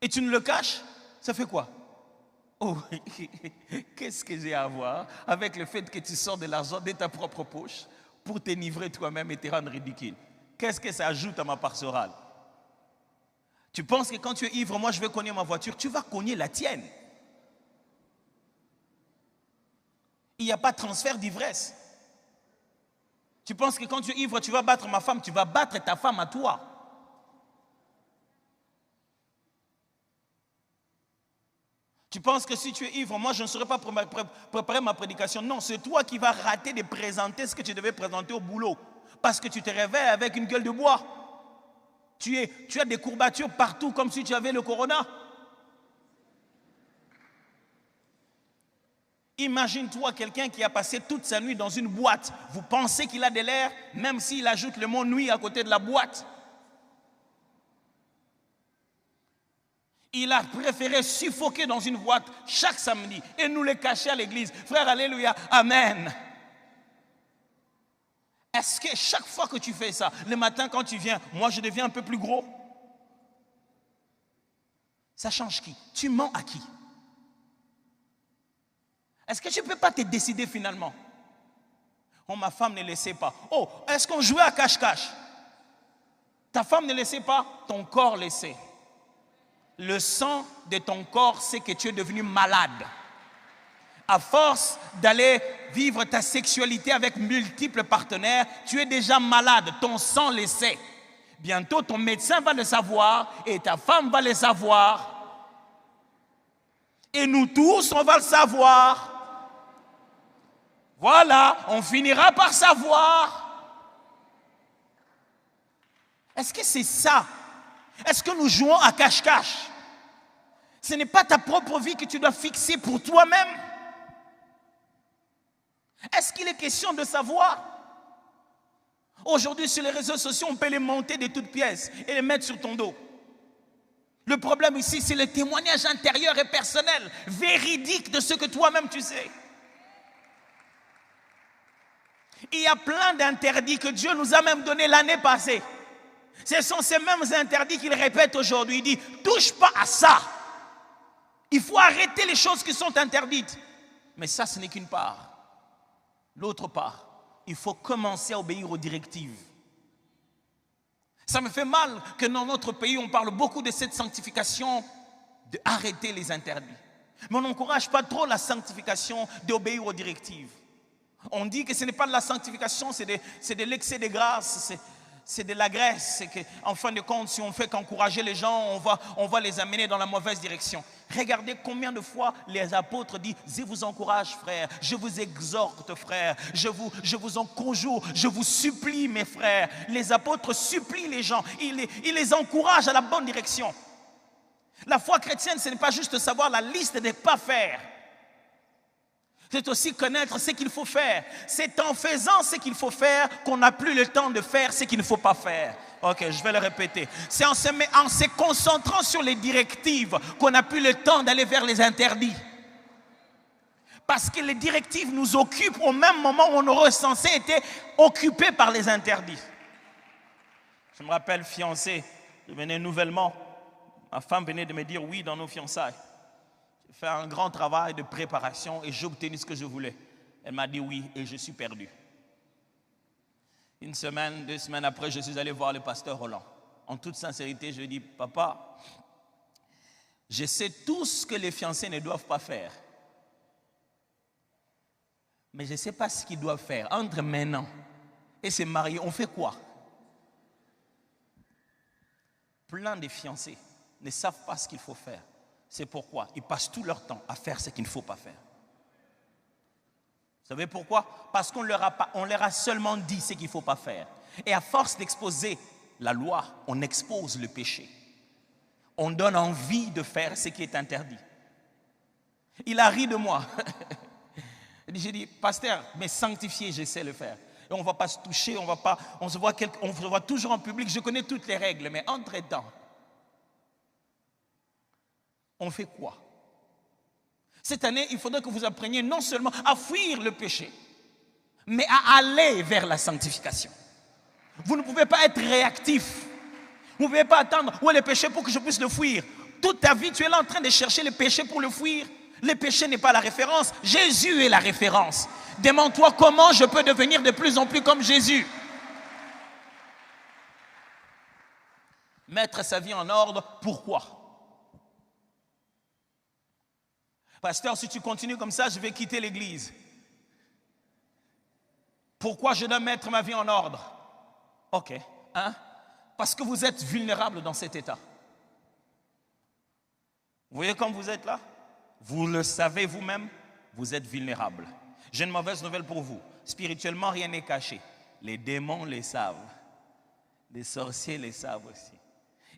Et tu ne le caches, ça fait quoi? Oh, qu'est-ce que j'ai à voir avec le fait que tu sors de l'argent de ta propre poche pour t'enivrer toi-même et te rendre ridicule? Qu'est-ce que ça ajoute à ma pastorale? Tu penses que quand tu es ivre, moi je vais cogner ma voiture, tu vas cogner la tienne. Il n'y a pas de transfert d'ivresse. Tu penses que quand tu es ivre, tu vas battre ma femme, tu vas battre ta femme à toi. Tu penses que si tu es ivre, moi je ne saurais pas préparer ma prédication. Non, c'est toi qui vas rater de présenter ce que tu devais présenter au boulot. Parce que tu te réveilles avec une gueule de bois. Tu as des courbatures partout comme si tu avais le corona. Imagine-toi quelqu'un qui a passé toute sa nuit dans une boîte. Vous pensez qu'il a de l'air, même s'il ajoute le mot nuit à côté de la boîte. Il a préféré suffoquer dans une boîte chaque samedi et nous les cacher à l'église. Frère, alléluia, amen. Est-ce que chaque fois que tu fais ça, le matin quand tu viens, moi je deviens un peu plus gros? Ça change qui? Tu mens à qui? Est-ce que tu ne peux pas te décider finalement? Oh, ma femme ne le sait pas. Oh, est-ce qu'on jouait à cache-cache? Ta femme ne le sait pas, ton corps le sait. Le sang de ton corps sait que tu es devenu malade. À force d'aller vivre ta sexualité avec multiples partenaires, tu es déjà malade, ton sang le sait. Bientôt, ton médecin va le savoir et ta femme va le savoir. Et nous tous, on va le savoir. Voilà, on finira par savoir. Est-ce que c'est ça? Est-ce que nous jouons à cache-cache? Ce n'est pas ta propre vie que tu dois fixer pour toi-même. Est-ce qu'il est question de savoir? Aujourd'hui, sur les réseaux sociaux, on peut les monter de toutes pièces et les mettre sur ton dos. Le problème ici, c'est le témoignage intérieur et personnel, véridique de ce que toi-même tu sais. Il y a plein d'interdits que Dieu nous a même donnés l'année passée. Ce sont ces mêmes interdits qu'il répète aujourd'hui. Il dit, touche pas à ça. Il faut arrêter les choses qui sont interdites. Mais ça, ce n'est qu'une part. L'autre part, il faut commencer à obéir aux directives. Ça me fait mal que dans notre pays, on parle beaucoup de cette sanctification, d'arrêter les interdits. Mais on n'encourage pas trop la sanctification d'obéir aux directives. On dit que ce n'est pas de la sanctification, c'est de l'excès de grâce, c'est de la graisse. En fin de compte, si on fait qu'encourager les gens, on va les amener dans la mauvaise direction. Regardez combien de fois les apôtres disent, je vous encourage frères, je vous exhorte frères, je vous en conjure, je vous supplie mes frères. Les apôtres supplient les gens, ils les encouragent à la bonne direction. La foi chrétienne, ce n'est pas juste savoir la liste des pas faire. C'est aussi connaître ce qu'il faut faire. C'est en faisant ce qu'il faut faire qu'on n'a plus le temps de faire ce qu'il ne faut pas faire. Ok, je vais le répéter. C'est en se concentrant sur les directives qu'on n'a plus le temps d'aller vers les interdits. Parce que les directives nous occupent au même moment où on aurait censé être occupé par les interdits. Je me rappelle, fiancé, je venais nouvellement. Ma femme venait de me dire oui dans nos fiançailles. J'ai fait un grand travail de préparation et j'ai obtenu ce que je voulais. Elle m'a dit oui et je suis perdu. Une semaine, 2 semaines après, je suis allé voir le pasteur Roland. En toute sincérité, je lui ai dit, papa, je sais tout ce que les fiancés ne doivent pas faire. Mais je ne sais pas ce qu'ils doivent faire. Entre maintenant et se marier, on fait quoi? Plein de fiancés ne savent pas ce qu'il faut faire. C'est pourquoi ils passent tout leur temps à faire ce qu'il ne faut pas faire. Vous savez pourquoi? Parce qu'on leur a seulement dit ce qu'il ne faut pas faire. Et à force d'exposer la loi, on expose le péché. On donne envie de faire ce qui est interdit. Il a ri de moi. J'ai dit, pasteur, mais sanctifié, je sais le faire. Et on ne va pas se toucher, on se voit toujours en public, je connais toutes les règles, mais entre-temps, on fait quoi? Cette année, il faudrait que vous appreniez non seulement à fuir le péché, mais à aller vers la sanctification. Vous ne pouvez pas être réactif. Vous ne pouvez pas attendre où est le péché pour que je puisse le fuir. Toute ta vie, tu es là en train de chercher le péché pour le fuir. Le péché n'est pas la référence. Jésus est la référence. Demande-toi comment je peux devenir de plus en plus comme Jésus. Mettre sa vie en ordre, pourquoi? Pasteur, si tu continues comme ça, je vais quitter l'église. Pourquoi je dois mettre ma vie en ordre? Ok, parce que vous êtes vulnérable dans cet état. Vous voyez comme vous êtes là? Vous le savez vous-même, vous êtes vulnérable. J'ai une mauvaise nouvelle pour vous. Spirituellement, rien n'est caché. Les démons les savent. Les sorciers les savent aussi.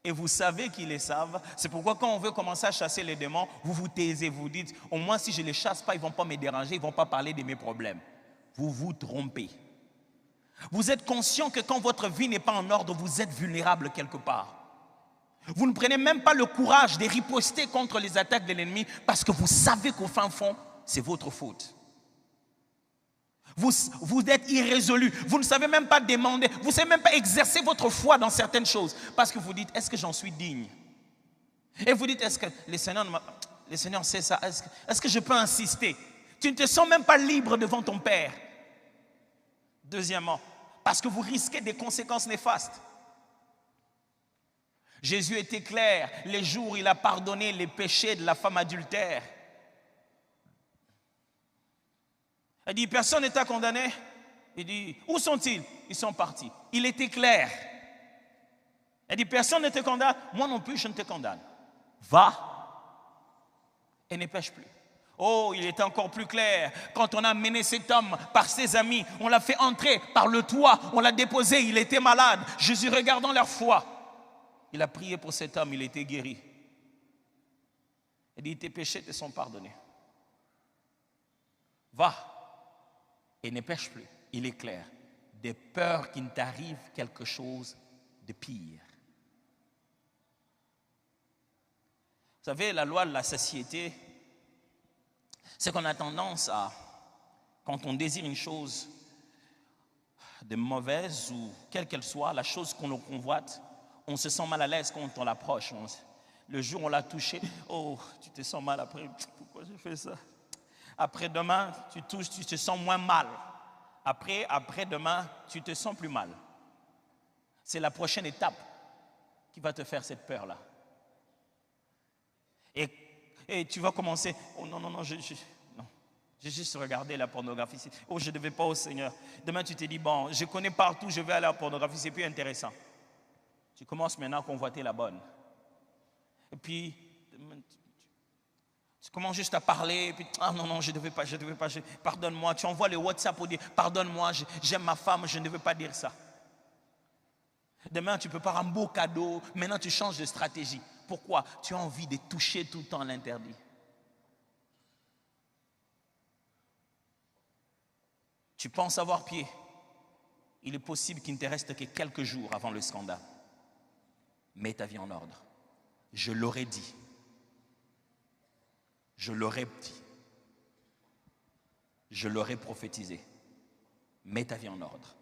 Et vous savez qu'ils les savent. C'est pourquoi quand on veut commencer à chasser les démons, vous vous taisez, vous dites, au moins si je ne les chasse pas, ils ne vont pas me déranger, ils ne vont pas parler de mes problèmes. Vous vous trompez. Vous êtes conscient que quand votre vie n'est pas en ordre, vous êtes vulnérable quelque part. Vous ne prenez même pas le courage de riposter contre les attaques de l'ennemi parce que vous savez qu'au fin fond, c'est votre faute. Vous êtes irrésolu. Vous ne savez même pas demander. Vous ne savez même pas exercer votre foi dans certaines choses. Parce que vous dites, est-ce que j'en suis digne? Et vous dites, est-ce que le Seigneur sait ça? Est-ce que je peux insister? Tu ne te sens même pas libre devant ton Père. Deuxièmement, parce que vous risquez des conséquences néfastes. Jésus était clair les jours où il a pardonné les péchés de la femme adultère. Il dit, personne n'était condamné. Il dit, où sont-ils? Ils sont partis. Il était clair. Il dit, personne ne te condamne. Moi non plus, je ne te condamne. Va et ne pêche plus. Oh, il était encore plus clair. Quand on a mené cet homme par ses amis, on l'a fait entrer par le toit, on l'a déposé, il était malade. Jésus, regardant leur foi, il a prié pour cet homme, il était guéri. Il dit, tes péchés te sont pardonnés. Va et ne pêche plus. Il est clair. De peur qu'il ne t'arrive quelque chose de pire. Vous savez, la loi de la satiété, c'est qu'on a tendance à, quand on désire une chose de mauvaise ou quelle qu'elle soit, la chose qu'on convoite, On se sent mal à l'aise quand on l'approche. Le jour où on l'a touché, oh, tu te sens mal après. Pourquoi j'ai fait ça? Après-demain, tu touches, tu te sens moins mal. Après-demain, tu te sens plus mal. C'est la prochaine étape qui va te faire cette peur-là. Et tu vas commencer, oh non, j'ai juste regardé la pornographie. Oh, je ne devais pas au Seigneur. Demain, tu te dis, bon, je connais partout, je vais aller à la pornographie, c'est plus intéressant. Tu commences maintenant à convoiter la bonne. Et puis, tu commences juste à parler, et puis, ah non, je ne devais pas, pardonne-moi. Tu envoies le WhatsApp pour dire, pardonne-moi, j'aime ma femme, je ne devais pas dire ça. Demain, tu peux pas un beau cadeau. Maintenant, tu changes de stratégie. Pourquoi? Tu as envie de toucher tout le temps l'interdit. Tu penses avoir pied. Il est possible qu'il ne te reste que quelques jours avant le scandale. Mets ta vie en ordre. Je l'aurais dit. Je l'aurais dit. Je l'aurais prophétisé. Mets ta vie en ordre.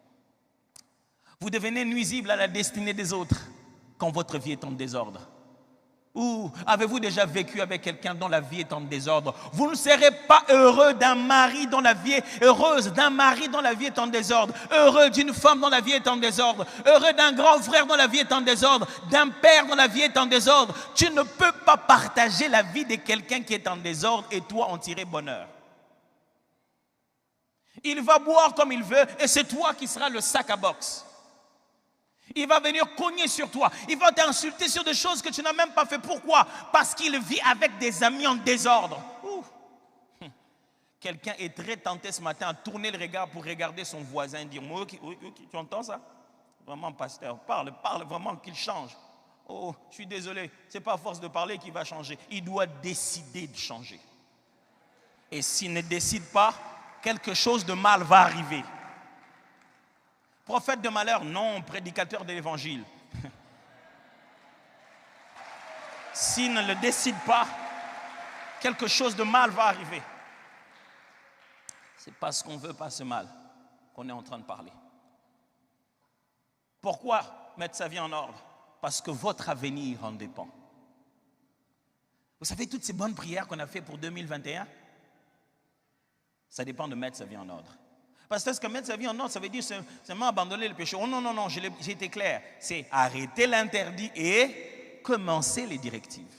Vous devenez nuisible à la destinée des autres quand votre vie est en désordre. Ou avez-vous déjà vécu avec quelqu'un dont la vie est en désordre? Vous ne serez pas heureux d'un mari dont la vie est heureuse, d'un mari dont la vie est en désordre, heureux d'une femme dont la vie est en désordre, heureux d'un grand frère dont la vie est en désordre, d'un père dont la vie est en désordre. Tu ne peux pas partager la vie de quelqu'un qui est en désordre et toi en tirer bonheur. Il va boire comme il veut et c'est toi qui seras le sac à boxe. Il va venir cogner sur toi. Il va t'insulter sur des choses que tu n'as même pas fait. Pourquoi? Parce qu'il vit avec des amis en désordre. Quelqu'un est très tenté ce matin à tourner le regard pour regarder son voisin et dire, tu entends ça? Vraiment, pasteur, parle vraiment qu'il change. Oh, je suis désolé, ce n'est pas à force de parler qu'il va changer. Il doit décider de changer. Et s'il ne décide pas, quelque chose de mal va arriver. Prophète de malheur, non, prédicateur de l'évangile. S'il ne le décide pas, quelque chose de mal va arriver. C'est parce qu'on ne veut pas ce mal qu'on est en train de parler. Pourquoi mettre sa vie en ordre? Parce que votre avenir en dépend. Vous savez, toutes ces bonnes prières qu'on a faites pour 2021, ça dépend de mettre sa vie en ordre. Parce que mettre sa vie en ordre, ça veut dire seulement abandonner le péché. Oh non, j'ai été clair. C'est arrêter l'interdit et commencer les directives.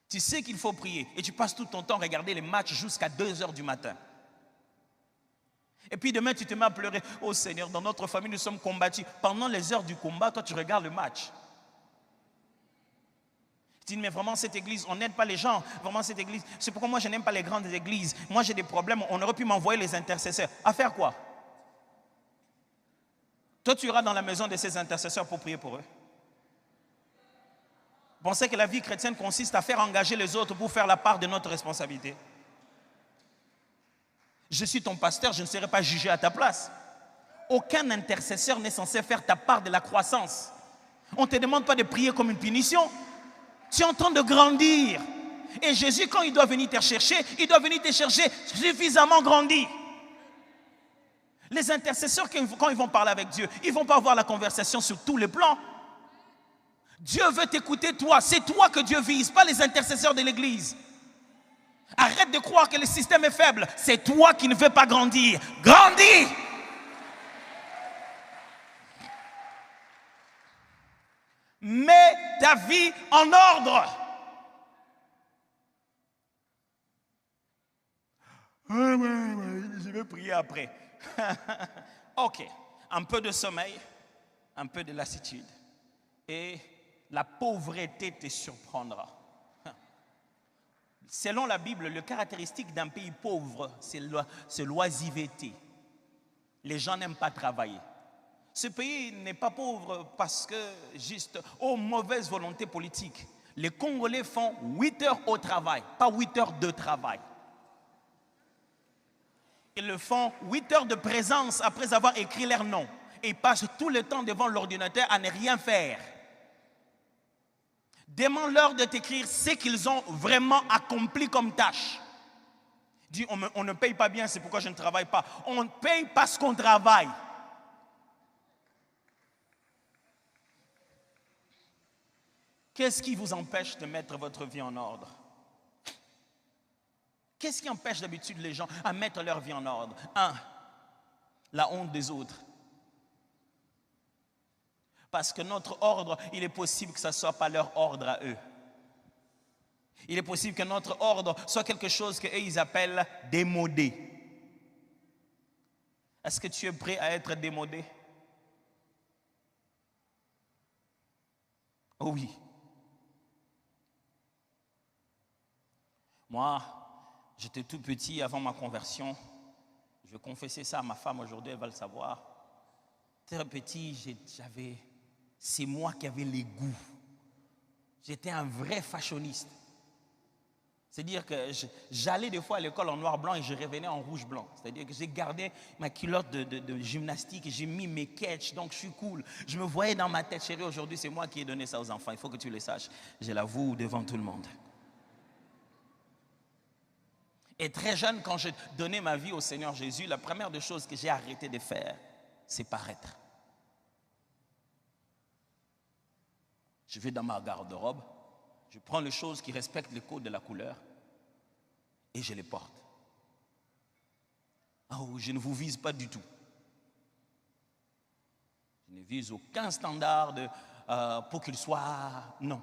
Tu sais qu'il faut prier et tu passes tout ton temps à regarder les matchs jusqu'à 2h du matin. Et puis demain, tu te mets à pleurer. Oh Seigneur, dans notre famille, nous sommes combattus. Pendant les heures du combat, toi, tu regardes le match. Tu dis, mais vraiment, cette église, on n'aide pas les gens. Vraiment, cette église, c'est pourquoi moi, je n'aime pas les grandes églises. Moi, j'ai des problèmes. On aurait pu m'envoyer les intercesseurs. À faire quoi? Toi, tu iras dans la maison de ces intercesseurs pour prier pour eux. Pensez que la vie chrétienne consiste à faire engager les autres pour faire la part de notre responsabilité. Je suis ton pasteur, je ne serai pas jugé à ta place. Aucun intercesseur n'est censé faire ta part de la croissance. On ne te demande pas de prier comme une punition. Tu es en train de grandir. Et Jésus, quand il doit venir te chercher, il doit venir te chercher suffisamment grandi. Les intercesseurs, quand ils vont parler avec Dieu, ils ne vont pas avoir la conversation sur tous les plans. Dieu veut t'écouter toi. C'est toi que Dieu vise, pas les intercesseurs de l'église. Arrête de croire que le système est faible. C'est toi qui ne veux pas grandir. Grandis! Mets ta vie en ordre. Je vais prier après. Ok. Un peu de sommeil, un peu de lassitude. Et la pauvreté te surprendra. Selon la Bible, le caractéristique d'un pays pauvre, c'est l'oisiveté. Les gens n'aiment pas travailler. Ce pays n'est pas pauvre parce que juste, mauvaise volonté politique. Les Congolais font 8 heures au travail, pas 8 heures de travail. Ils le font 8 heures de présence après avoir écrit leur nom. Et ils passent tout le temps devant l'ordinateur à ne rien faire. Demande-leur de t'écrire ce qu'ils ont vraiment accompli comme tâche. Dis, on ne paye pas bien, c'est pourquoi je ne travaille pas. On paye parce qu'on travaille. Qu'est-ce qui vous empêche de mettre votre vie en ordre? Qu'est-ce qui empêche d'habitude les gens à mettre leur vie en ordre? 1, la honte des autres. Parce que notre ordre, il est possible que ce ne soit pas leur ordre à eux. Il est possible que notre ordre soit quelque chose qu'eux, ils appellent démodé. Est-ce que tu es prêt à être démodé? Oh oui. Moi, j'étais tout petit avant ma conversion. Je vais confesser ça à ma femme aujourd'hui, elle va le savoir. Très petit, c'est moi qui avais les goûts. J'étais un vrai fashioniste. C'est-à-dire que j'allais des fois à l'école en noir-blanc et je revenais en rouge-blanc. C'est-à-dire que j'ai gardé ma culotte de gymnastique et j'ai mis mes catchs, donc je suis cool. Je me voyais dans ma tête, chérie, aujourd'hui c'est moi qui ai donné ça aux enfants. Il faut que tu le saches. Je l'avoue devant tout le monde. Et très jeune, quand j'ai donné ma vie au Seigneur Jésus, la première des choses que j'ai arrêté de faire, c'est paraître. Je vais dans ma garde-robe, je prends les choses qui respectent le code de la couleur et je les porte. Oh, je ne vous vise pas du tout. Je ne vise aucun standard pour qu'il soit... Non.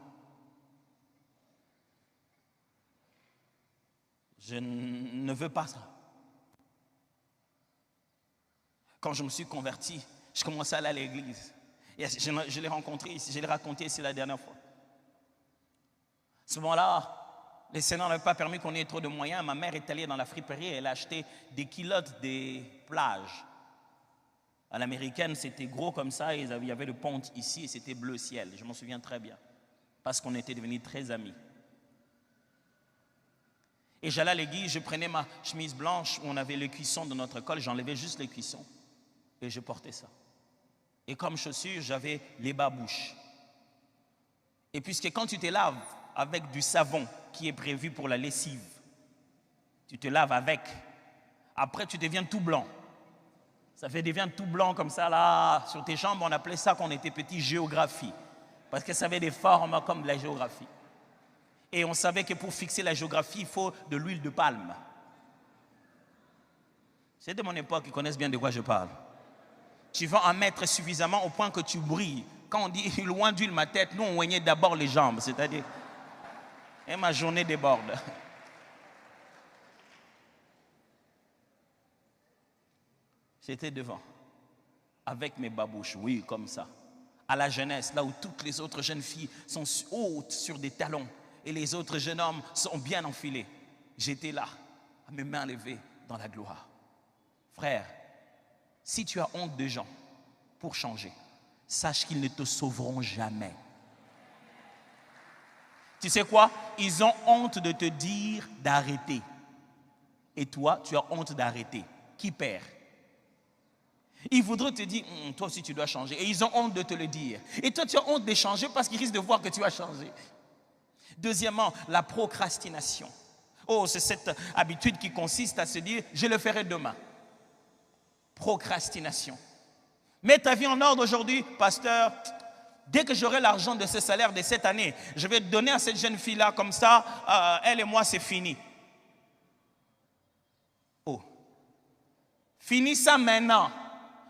Je ne veux pas ça. Quand je me suis converti, je commençais à aller à l'église. Et je l'ai rencontré ici, je l'ai raconté ici la dernière fois. À ce moment-là, le Seigneur n'avait pas permis qu'on ait trop de moyens. Ma mère est allée dans la friperie et elle a acheté des culottes des plages. À l'américaine, c'était gros comme ça, et il y avait le ponte ici et c'était bleu ciel. Je m'en souviens très bien, parce qu'on était devenus très amis. Et j'allais à l'église, je prenais ma chemise blanche où on avait le cuisson de notre école, j'enlevais juste les cuissons et je portais ça. Et comme chaussures, j'avais les babouches. Et puisque quand tu te laves avec du savon qui est prévu pour la lessive, tu te laves avec, après tu deviens tout blanc. Ça devient tout blanc comme ça là, sur tes jambes, on appelait ça quand on était petit géographie, parce que ça avait des formes comme de la géographie. Et on savait que pour fixer la géographie, il faut de l'huile de palme. C'est de mon époque, ils connaissent bien de quoi je parle. Tu vas en mettre suffisamment au point que tu brilles. Quand on dit loin d'huile ma tête, nous on oignait d'abord les jambes, c'est-à-dire, et ma journée déborde. J'étais devant, avec mes babouches, oui, comme ça. À la jeunesse, là où toutes les autres jeunes filles sont hautes sur des talons et les autres jeunes hommes sont bien enfilés. J'étais là, à mes mains levées dans la gloire. Frère, si tu as honte de gens pour changer, sache qu'ils ne te sauveront jamais. Tu sais quoi? Ils ont honte de te dire d'arrêter. Et toi, tu as honte d'arrêter. Qui perd? Ils voudraient te dire, toi aussi tu dois changer. Et ils ont honte de te le dire. Et toi, tu as honte de changer parce qu'ils risquent de voir que tu as changé. Deuxièmement, la procrastination. Oh, c'est cette habitude qui consiste à se dire, je le ferai demain. Procrastination. Mets ta vie en ordre aujourd'hui, pasteur. Dès que j'aurai l'argent de ce salaire de cette année, je vais donner à cette jeune fille-là, comme ça, elle et moi, c'est fini. Oh. Finis ça maintenant.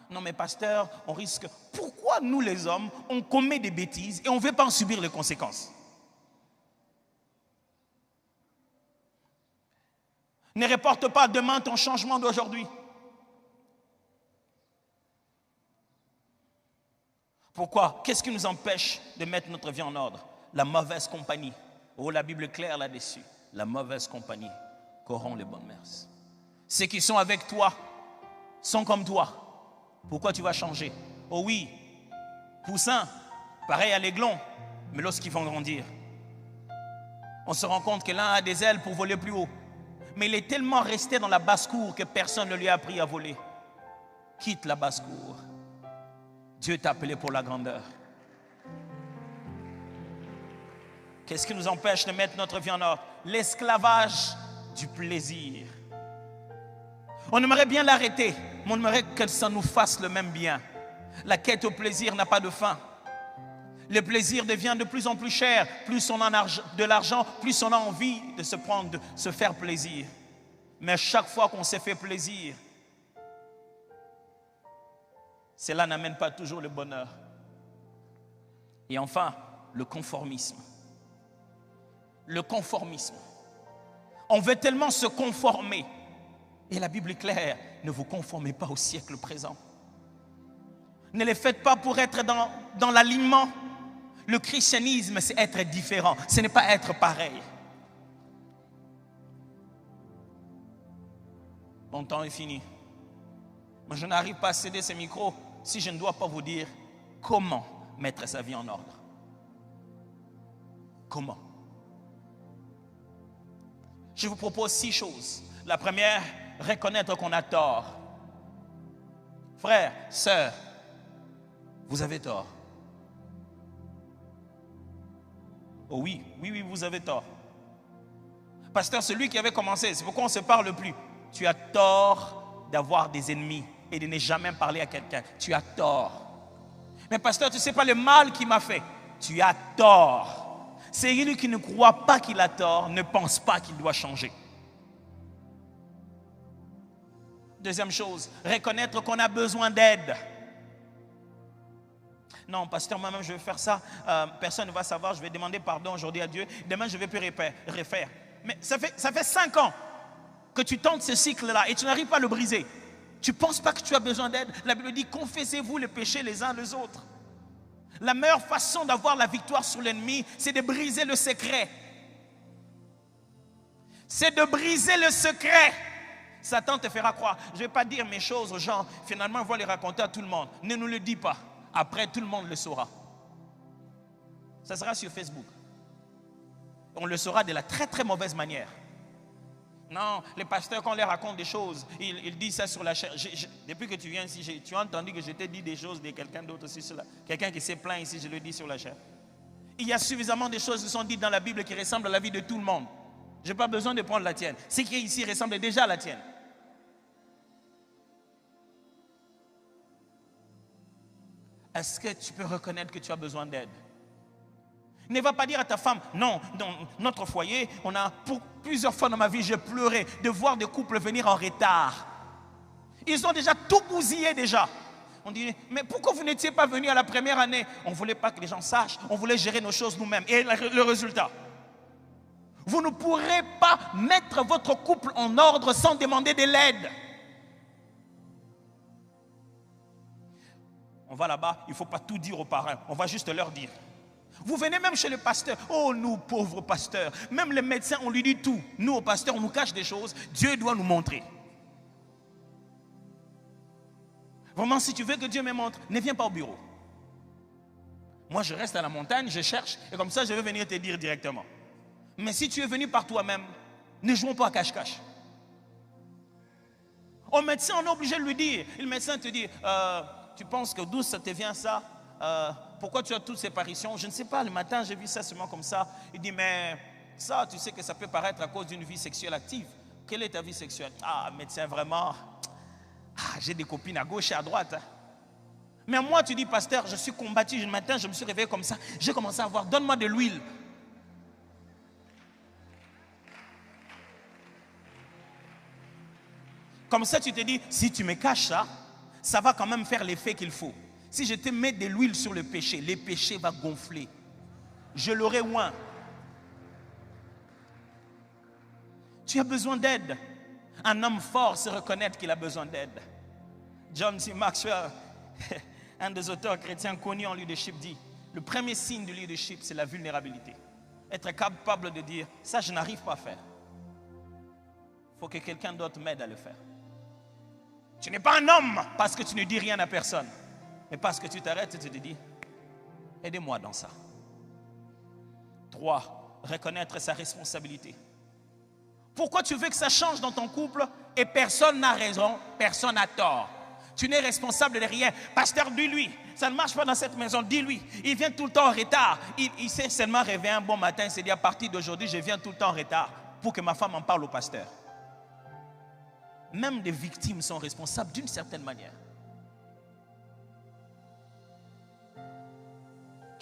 Non mais pasteur, on risque... Pourquoi nous les hommes, on commet des bêtises et on ne veut pas en subir les conséquences? Ne reporte pas demain ton changement d'aujourd'hui. Pourquoi? Qu'est-ce qui nous empêche de mettre notre vie en ordre? La mauvaise compagnie. Oh, la Bible est claire là-dessus. La mauvaise compagnie corrompt les bonnes mœurs. Ceux qui sont avec toi sont comme toi. Pourquoi tu vas changer? Oh oui, poussins, pareil à l'aiglon, mais lorsqu'ils vont grandir, on se rend compte que l'un a des ailes pour voler plus haut. Mais il est tellement resté dans la basse-cour que personne ne lui a appris à voler. Quitte la basse-cour. Dieu t'a appelé pour la grandeur. Qu'est-ce qui nous empêche de mettre notre vie en ordre? L'esclavage du plaisir. On aimerait bien l'arrêter, mais on aimerait que ça nous fasse le même bien. La quête au plaisir n'a pas de fin. Le plaisir devient de plus en plus cher. Plus on a de l'argent, plus on a envie de se prendre, de se faire plaisir. Mais chaque fois qu'on se fait plaisir, cela n'amène pas toujours le bonheur. Et enfin, le conformisme. Le conformisme. On veut tellement se conformer. Et la Bible est claire, ne vous conformez pas au siècle présent. Ne les faites pas pour être dans l'alignement. Le christianisme, c'est être différent. Ce n'est pas être pareil. Mon temps est fini. Moi, je n'arrive pas à céder ce micro si je ne dois pas vous dire comment mettre sa vie en ordre. Comment? Je vous propose 6 choses. La première, reconnaître qu'on a tort. Frères, sœurs, vous avez tort. Oh oui, vous avez tort. Pasteur, celui qui avait commencé, c'est pourquoi on ne se parle plus. Tu as tort d'avoir des ennemis et de ne jamais parler à quelqu'un. Tu as tort. Mais pasteur, tu ne sais pas le mal qu'il m'a fait. Tu as tort. C'est lui qui ne croit pas qu'il a tort, ne pense pas qu'il doit changer. Deuxième chose, reconnaître qu'on a besoin d'aide. Non, pasteur, moi-même je vais faire ça. Personne ne va savoir, je vais demander pardon aujourd'hui à Dieu. Demain, je vais plus refaire. Mais ça fait 5 ans que tu tentes ce cycle-là et tu n'arrives pas à le briser. Tu ne penses pas que tu as besoin d'aide? La Bible dit, confessez-vous les péchés les uns les autres. La meilleure façon d'avoir la victoire sur l'ennemi, c'est de briser le secret. C'est de briser le secret. Satan te fera croire. Je ne vais pas dire mes choses aux gens. Finalement, on va les raconter à tout le monde. Ne nous le dis pas. Après, tout le monde le saura. Ça sera sur Facebook. On le saura de la très très mauvaise manière. Non, les pasteurs, quand on leur raconte des choses, ils disent ça sur la chair. Depuis que tu viens ici, tu as entendu que je t'ai dit des choses de quelqu'un d'autre aussi. Quelqu'un qui s'est plaint ici, je le dis sur la chair. Il y a suffisamment de choses qui sont dites dans la Bible qui ressemblent à la vie de tout le monde. Je n'ai pas besoin de prendre la tienne. Ce qui est ici ressemble déjà à la tienne. Est-ce que tu peux reconnaître que tu as besoin d'aide? Ne va pas dire à ta femme, non, dans notre foyer, pour plusieurs fois dans ma vie, j'ai pleuré de voir des couples venir en retard. Ils ont déjà tout bousillé déjà. On dit, mais pourquoi vous n'étiez pas venu à la première année? On ne voulait pas que les gens sachent, on voulait gérer nos choses nous-mêmes. Et le résultat? Vous ne pourrez pas mettre votre couple en ordre sans demander de l'aide. On va là-bas, il ne faut pas tout dire aux parents, on va juste leur dire. Vous venez même chez le pasteur. Oh, nous, pauvres pasteurs. Même les médecins, on lui dit tout. Nous, au pasteur, on nous cache des choses. Dieu doit nous montrer. Vraiment, si tu veux que Dieu me montre, ne viens pas au bureau. Moi, je reste à la montagne, je cherche. Et comme ça, je vais venir te dire directement. Mais si tu es venu par toi-même, ne jouons pas à cache-cache. Au médecin, on est obligé de lui dire. Et le médecin te dit, tu penses que d'où ça te vient ça? Pourquoi tu as toutes ces apparitions? Je ne sais pas, le matin j'ai vu ça seulement comme ça. Il dit, mais ça, tu sais que ça peut paraître à cause d'une vie sexuelle active. Quelle est ta vie sexuelle? Ah, médecin, vraiment, j'ai des copines à gauche et à droite. Hein. Mais moi, tu dis, pasteur, je suis combattu. Le matin, je me suis réveillé comme ça. J'ai commencé à voir, donne-moi de l'huile. Comme ça, tu te dis, si tu me caches ça, ça va quand même faire l'effet qu'il faut. Si je te mets de l'huile sur le péché va gonfler. Je l'aurai loin. Tu as besoin d'aide. Un homme fort se reconnaître qu'il a besoin d'aide. John C. Maxwell, un des auteurs chrétiens connus en leadership, dit, le premier signe du leadership, c'est la vulnérabilité. Être capable de dire, ça je n'arrive pas à faire. Il faut que quelqu'un d'autre m'aide à le faire. Tu n'es pas un homme parce que tu ne dis rien à personne. Mais parce que tu t'arrêtes et tu te dis, aidez-moi dans ça. 3. Reconnaître sa responsabilité. Pourquoi tu veux que ça change dans ton couple et personne n'a raison, personne n'a tort? Tu n'es responsable de rien. Pasteur, dis-lui, ça ne marche pas dans cette maison, dis-lui. Il vient tout le temps en retard. Il s'est seulement réveillé un bon matin, il s'est dit, à partir d'aujourd'hui, je viens tout le temps en retard pour que ma femme en parle au pasteur. Même les victimes sont responsables d'une certaine manière.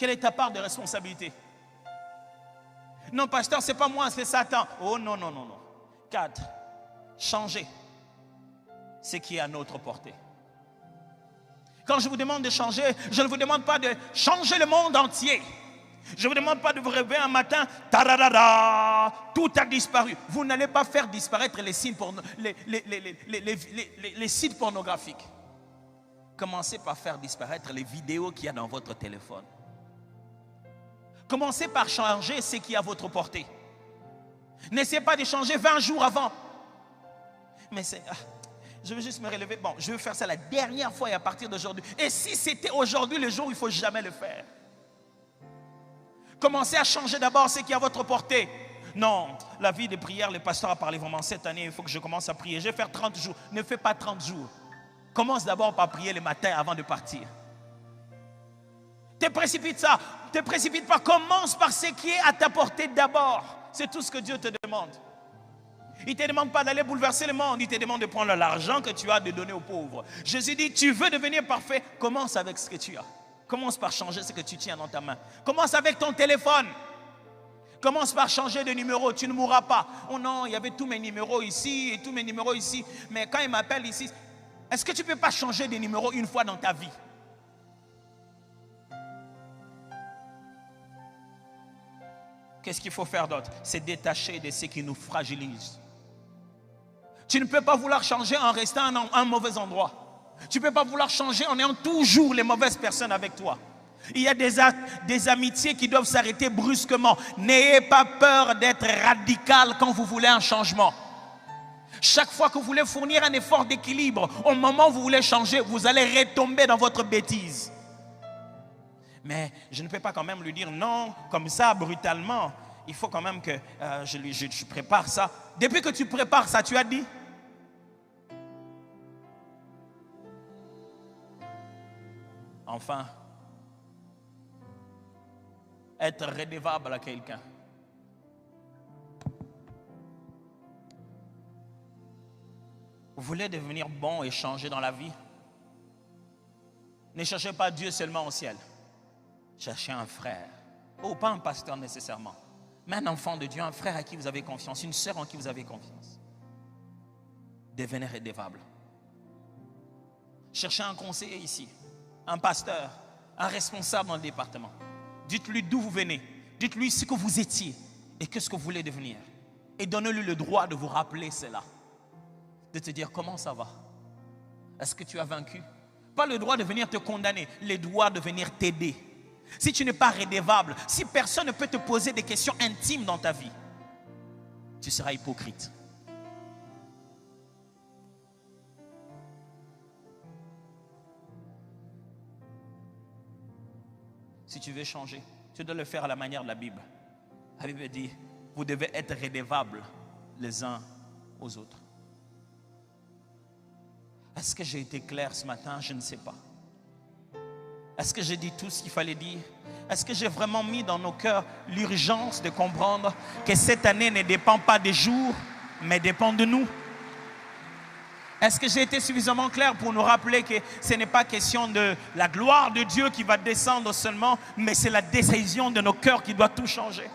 Quelle est ta part de responsabilité? Non, pasteur, ce n'est pas moi, c'est Satan. Oh non, non, non, non. 4. Changer ce qui est à notre portée. Quand je vous demande de changer, je ne vous demande pas de changer le monde entier. Je ne vous demande pas de vous réveiller un matin, taradada, tout a disparu. Vous n'allez pas faire disparaître les sites pornographiques. Commencez par faire disparaître les vidéos qu'il y a dans votre téléphone. Commencez par changer ce qui est à votre portée. N'essayez pas de changer 20 jours avant. Mais je veux juste me relever. Bon, je veux faire ça la dernière fois et à partir d'aujourd'hui. Et si c'était aujourd'hui le jour, il ne faut jamais le faire. Commencez à changer d'abord ce qui est à votre portée. Non, la vie de prière, le pasteur a parlé vraiment cette année, il faut que je commence à prier. Je vais faire 30 jours. Ne fais pas 30 jours. Commence d'abord par prier le matin avant de partir. Te précipite ça. Te précipite pas. Commence par ce qui est à ta portée d'abord. C'est tout ce que Dieu te demande. Il ne te demande pas d'aller bouleverser le monde. Il te demande de prendre l'argent que tu as, de donner aux pauvres. Jésus dit, tu veux devenir parfait, commence avec ce que tu as. Commence par changer ce que tu tiens dans ta main. Commence avec ton téléphone. Commence par changer de numéro, tu ne mourras pas. Oh non, il y avait tous mes numéros ici et tous mes numéros ici. Mais quand il m'appelle ici, est-ce que tu ne peux pas changer de numéro une fois dans ta vie? Qu'est-ce qu'il faut faire d'autre? C'est détacher de ce qui nous fragilise. Tu ne peux pas vouloir changer en restant à un mauvais endroit. Tu ne peux pas vouloir changer en ayant toujours les mauvaises personnes avec toi. Il y a des amitiés qui doivent s'arrêter brusquement. N'ayez pas peur d'être radical quand vous voulez un changement. Chaque fois que vous voulez fournir un effort d'équilibre, au moment où vous voulez changer, vous allez retomber dans votre bêtise. Mais je ne peux pas quand même lui dire non, comme ça, brutalement. Il faut quand même que je prépare ça. Depuis que tu prépares ça, tu as dit? Enfin, être redevable à quelqu'un. Vous voulez devenir bon et changer dans la vie? Ne cherchez pas Dieu seulement au ciel. Cherchez un frère. Oh, pas un pasteur nécessairement, mais un enfant de Dieu, un frère à qui vous avez confiance, une sœur en qui vous avez confiance. Devenez redevable. Cherchez un conseiller ici, un pasteur, un responsable dans le département. Dites-lui d'où vous venez. Dites-lui ce que vous étiez et qu'est-ce que vous voulez devenir. Et donnez-lui le droit de vous rappeler cela. De te dire comment ça va. Est-ce que tu as vaincu? Pas le droit de venir te condamner, le droit de venir t'aider. Si tu n'es pas redevable, si personne ne peut te poser des questions intimes dans ta vie, tu seras hypocrite. Si tu veux changer, tu dois le faire à la manière de la Bible. La Bible dit, vous devez être redevables les uns aux autres. Est-ce que j'ai été clair ce matin? Je ne sais pas. Est-ce que j'ai dit tout ce qu'il fallait dire? Est-ce que j'ai vraiment mis dans nos cœurs l'urgence de comprendre que cette année ne dépend pas des jours, mais dépend de nous? Est-ce que j'ai été suffisamment clair pour nous rappeler que ce n'est pas question de la gloire de Dieu qui va descendre seulement, mais c'est la décision de nos cœurs qui doit tout changer?